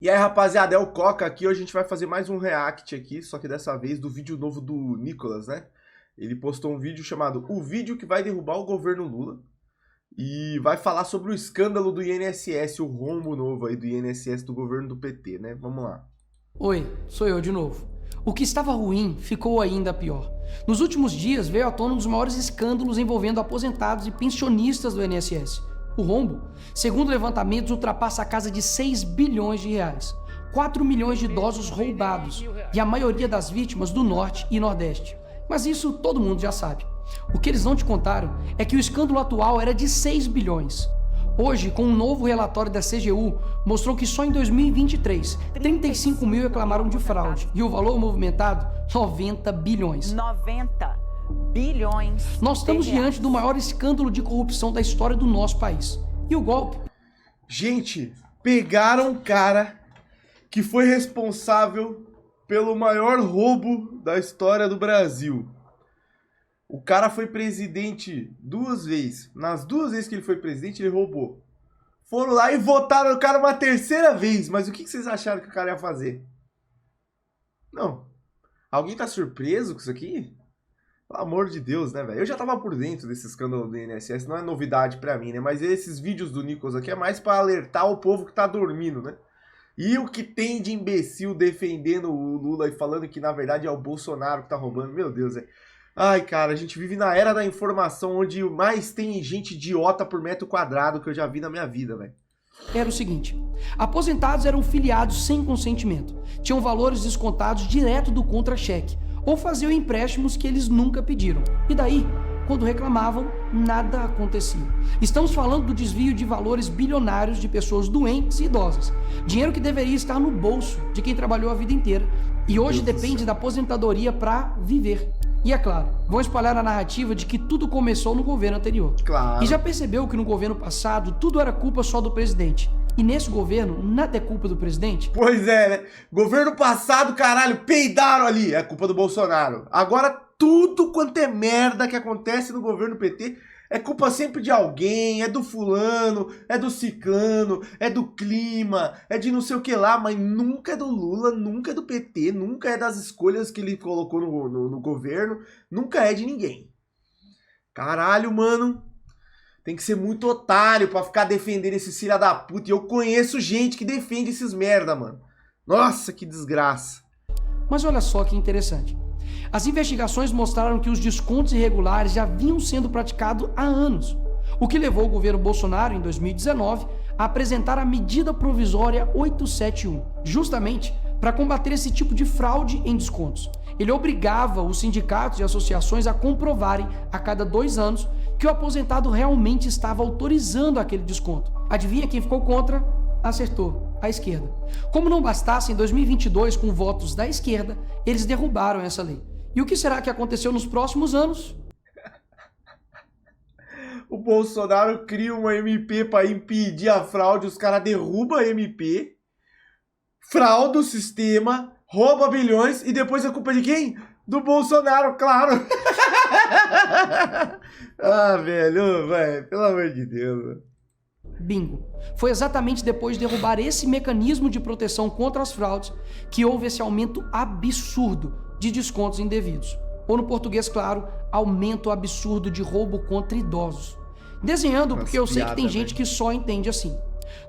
E aí, rapaziada, é o Coca aqui. Hoje a gente vai fazer mais um react aqui, só que dessa vez do vídeo novo do Nicolas, né? Ele postou um vídeo chamado O Vídeo que vai derrubar o governo Lula. E vai falar sobre o escândalo do INSS, o rombo novo aí do INSS do governo do PT, né? Vamos lá. Oi, sou eu de novo. O que estava ruim ficou ainda pior. Nos últimos dias veio à tona um dos maiores escândalos envolvendo aposentados e pensionistas do INSS. O rombo, segundo levantamentos, ultrapassa a casa de 6 bilhões de reais. 4 milhões de idosos roubados e a maioria das vítimas do Norte e Nordeste. Mas isso todo mundo já sabe. O que eles não te contaram é que o escândalo atual era de 6 bilhões. Hoje, com um novo relatório da CGU, mostrou que só em 2023, 35 mil reclamaram de fraude e o valor movimentado, 90 bilhões. 90 bilhões. Nós estamos diante do maior escândalo de corrupção da história do nosso país. E o golpe? Gente, pegaram um cara que foi responsável pelo maior roubo da história do Brasil. O cara foi presidente 2 vezes. Nas 2 vezes que ele foi presidente, ele roubou. Foram lá e votaram no cara uma 3ª vez. Mas o que vocês acharam que o cara ia fazer? Não. Alguém tá surpreso com isso aqui? Pelo amor de Deus, né, velho? Eu já tava por dentro desse escândalo do INSS. Não é novidade pra mim, né? Mas esses vídeos do Nicolas aqui é mais pra alertar o povo que tá dormindo, né? E o que tem de imbecil defendendo o Lula e falando que, na verdade, é o Bolsonaro que tá roubando. Meu Deus, velho. Ai, cara, a gente vive na era da informação onde mais tem gente idiota por metro quadrado que eu já vi na minha vida, velho. Era o seguinte: aposentados eram filiados sem consentimento, tinham valores descontados direto do contra-cheque ou faziam empréstimos que eles nunca pediram. E daí, quando reclamavam, nada acontecia. Estamos falando do desvio de valores bilionários de pessoas doentes e idosas. Dinheiro que deveria estar no bolso de quem trabalhou a vida inteira e hoje depende da aposentadoria para viver. E é claro, vão espalhar a narrativa de que tudo começou no governo anterior. Claro. E já percebeu que no governo passado tudo era culpa só do presidente. E nesse governo, nada é culpa do presidente? Pois é, né? Governo passado, caralho, peidaram ali. É culpa do Bolsonaro. Agora, tudo quanto é merda que acontece no governo PT é culpa sempre de alguém, é do fulano, é do ciclano, é do clima, é de não sei o que lá, mas nunca é do Lula, nunca é do PT, nunca é das escolhas que ele colocou no governo, nunca é de ninguém. Caralho, mano. Tem que ser muito otário pra ficar defendendo esses filha da puta. E eu conheço gente que defende esses merda, mano. Nossa, que desgraça. Mas olha só que interessante. As investigações mostraram que os descontos irregulares já vinham sendo praticados há anos, o que levou o governo Bolsonaro, em 2019, a apresentar a medida provisória 871, justamente para combater esse tipo de fraude em descontos. Ele obrigava os sindicatos e associações a comprovarem a cada 2 anos que o aposentado realmente estava autorizando aquele desconto. Adivinha quem ficou contra? Acertou, a esquerda. Como não bastasse, em 2022, com votos da esquerda, eles derrubaram essa lei. E o que será que aconteceu nos próximos anos? O Bolsonaro cria uma MP para impedir a fraude, os caras derrubam a MP, frauda o sistema, rouba bilhões e depois a culpa é de quem? Do Bolsonaro, claro. Ah, velho, pelo amor de Deus, velho. Bingo. Foi exatamente depois de derrubar esse mecanismo de proteção contra as fraudes que houve esse aumento absurdo de descontos indevidos. Ou no português, claro, aumento absurdo de roubo contra idosos. Desenhando, porque eu sei que tem gente que só entende assim.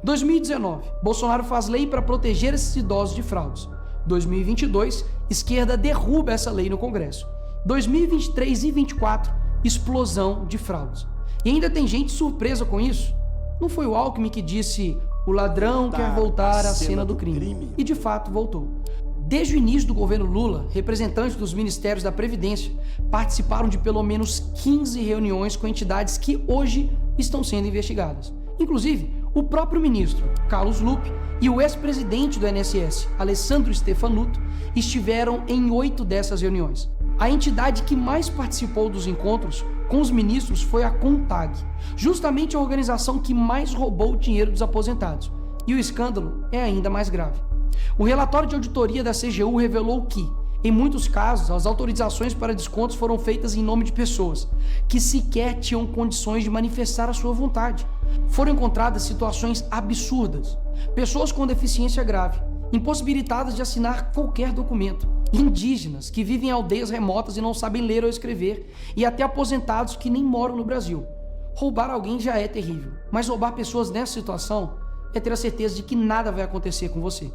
2019, Bolsonaro faz lei para proteger esses idosos de fraudes. 2022, esquerda derruba essa lei no Congresso. 2023 e 2024, explosão de fraudes. E ainda tem gente surpresa com isso. Não foi o Alckmin que disse: o ladrão quer voltar à cena do crime. E de fato voltou. Desde o início do governo Lula, representantes dos ministérios da Previdência participaram de pelo menos 15 reuniões com entidades que hoje estão sendo investigadas. Inclusive, o próprio ministro, Carlos Lupe, e o ex-presidente do INSS, Alessandro Stefanuto, estiveram em 8 dessas reuniões. A entidade que mais participou dos encontros com os ministros foi a CONTAG, justamente a organização que mais roubou o dinheiro dos aposentados. E o escândalo é ainda mais grave. O relatório de auditoria da CGU revelou que, em muitos casos, as autorizações para descontos foram feitas em nome de pessoas que sequer tinham condições de manifestar a sua vontade. Foram encontradas situações absurdas, pessoas com deficiência grave, impossibilitadas de assinar qualquer documento, indígenas que vivem em aldeias remotas e não sabem ler ou escrever, e até aposentados que nem moram no Brasil. Roubar alguém já é terrível, mas roubar pessoas nessa situação é ter a certeza de que nada vai acontecer com você.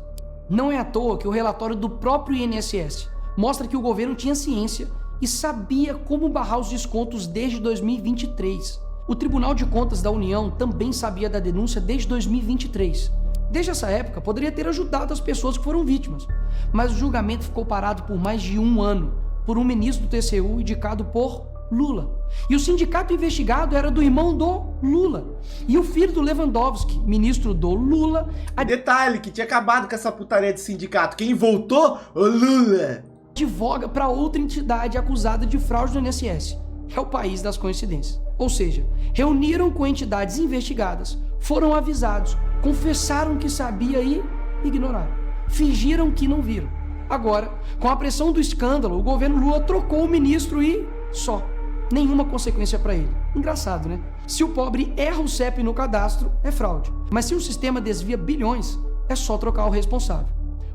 Não é à toa que o relatório do próprio INSS mostra que o governo tinha ciência e sabia como barrar os descontos desde 2023. O Tribunal de Contas da União também sabia da denúncia desde 2023. Desde essa época, poderia ter ajudado as pessoas que foram vítimas, mas o julgamento ficou parado por mais de um ano por um ministro do TCU indicado por Lula. E o sindicato investigado era do irmão do Lula. E o filho do Lewandowski, ministro do Lula... Detalhe, que tinha acabado com essa putaria de sindicato. Quem voltou? O Lula. Advoga para outra entidade acusada de fraude no INSS. É o país das coincidências. Ou seja, reuniram com entidades investigadas, foram avisados, confessaram que sabia e ignoraram. Fingiram que não viram. Agora, com a pressão do escândalo, o governo Lula trocou o ministro e só. Nenhuma consequência para ele. Engraçado, né? Se o pobre erra o CEP no cadastro, é fraude. Mas se o sistema desvia bilhões, é só trocar o responsável.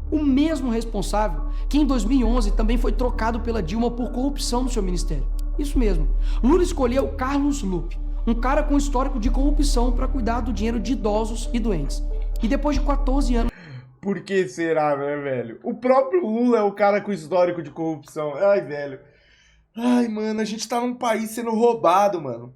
O mesmo responsável que em 2011 também foi trocado pela Dilma por corrupção no seu ministério. Isso mesmo. Lula escolheu Carlos Lupe, um cara com histórico de corrupção para cuidar do dinheiro de idosos e doentes. E depois de 14 anos... Por que será, né, velho? O próprio Lula é o cara com histórico de corrupção. Ai, velho. Ai, mano, a gente tá num país sendo roubado, mano.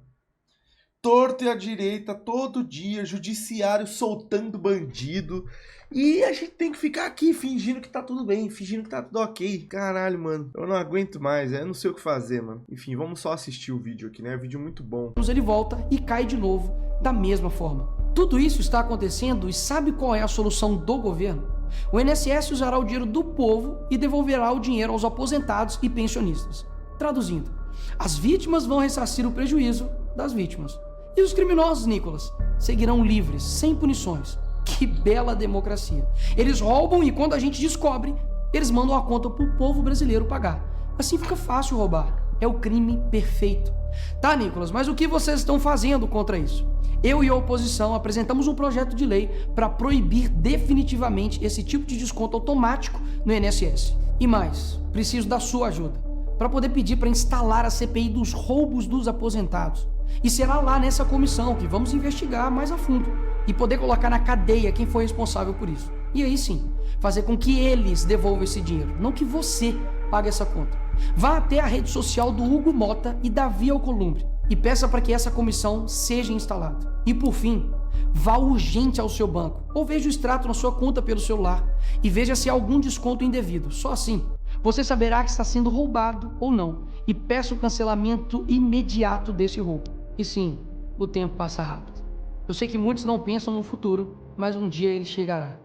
Torto e à direita, todo dia, judiciário soltando bandido. E a gente tem que ficar aqui fingindo que tá tudo bem, fingindo que tá tudo ok. Caralho, mano, eu não aguento mais, eu não sei o que fazer, mano. Enfim, vamos só assistir o vídeo aqui, né? É um vídeo muito bom. Ele volta e cai de novo, da mesma forma. Tudo isso está acontecendo e sabe qual é a solução do governo? O INSS usará o dinheiro do povo e devolverá o dinheiro aos aposentados e pensionistas. Traduzindo, as vítimas vão ressarcir o prejuízo das vítimas. E os criminosos, Nicolas, seguirão livres, sem punições. Que bela democracia. Eles roubam e quando a gente descobre, eles mandam a conta pro povo brasileiro pagar. Assim fica fácil roubar. É o crime perfeito. Tá, Nicolas, mas o que vocês estão fazendo contra isso? Eu e a oposição apresentamos um projeto de lei para proibir definitivamente esse tipo de desconto automático no INSS. E mais, preciso da sua ajuda para poder pedir para instalar a CPI dos roubos dos aposentados. E será lá nessa comissão que vamos investigar mais a fundo e poder colocar na cadeia quem foi responsável por isso. E aí sim, fazer com que eles devolvam esse dinheiro, não que você pague essa conta. Vá até a rede social do Hugo Mota e Davi Alcolumbre e peça para que essa comissão seja instalada. E por fim, vá urgente ao seu banco ou veja o extrato na sua conta pelo celular e veja se há algum desconto indevido. Só assim você saberá que está sendo roubado ou não e peça o cancelamento imediato desse roubo. E sim, o tempo passa rápido. Eu sei que muitos não pensam no futuro, mas um dia ele chegará.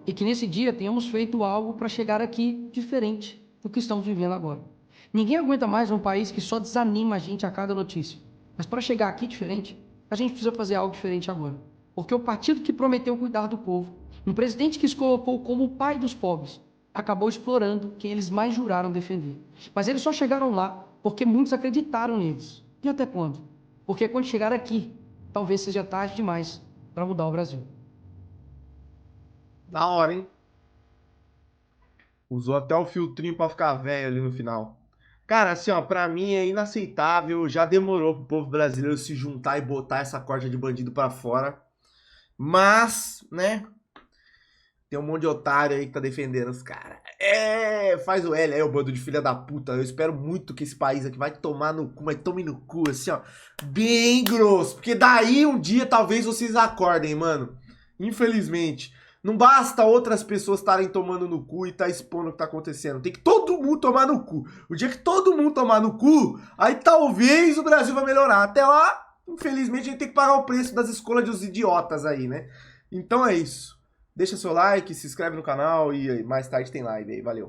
E que nesse dia tenhamos feito algo para chegar aqui diferente do que estamos vivendo agora. Ninguém aguenta mais um país que só desanima a gente a cada notícia. Mas para chegar aqui diferente, a gente precisa fazer algo diferente agora. Porque o partido que prometeu cuidar do povo, um presidente que se colocou como o pai dos pobres, acabou explorando quem eles mais juraram defender. Mas eles só chegaram lá porque muitos acreditaram neles. E até quando? Porque quando chegar aqui, talvez seja tarde demais para mudar o Brasil. Da hora, hein? Usou até o filtrinho pra ficar velho ali no final. Cara, assim, ó, pra mim é inaceitável. Já demorou pro povo brasileiro se juntar e botar essa corda de bandido pra fora. Mas, né? Tem um monte de otário aí que tá defendendo os caras. Faz o L aí, o bando de filha da puta. Eu espero muito que esse país aqui vai tomar no cu, mas tome no cu, assim, ó. Bem grosso. Porque daí um dia talvez vocês acordem, mano. Infelizmente. Não basta outras pessoas estarem tomando no cu e tá expondo o que tá acontecendo. Tem que todo mundo tomar no cu. O dia que todo mundo tomar no cu, aí talvez o Brasil vai melhorar. Até lá, infelizmente, a gente tem que pagar o preço das escolhas dos idiotas aí, né? Então é isso. Deixa seu like, se inscreve no canal e mais tarde tem live aí. Valeu.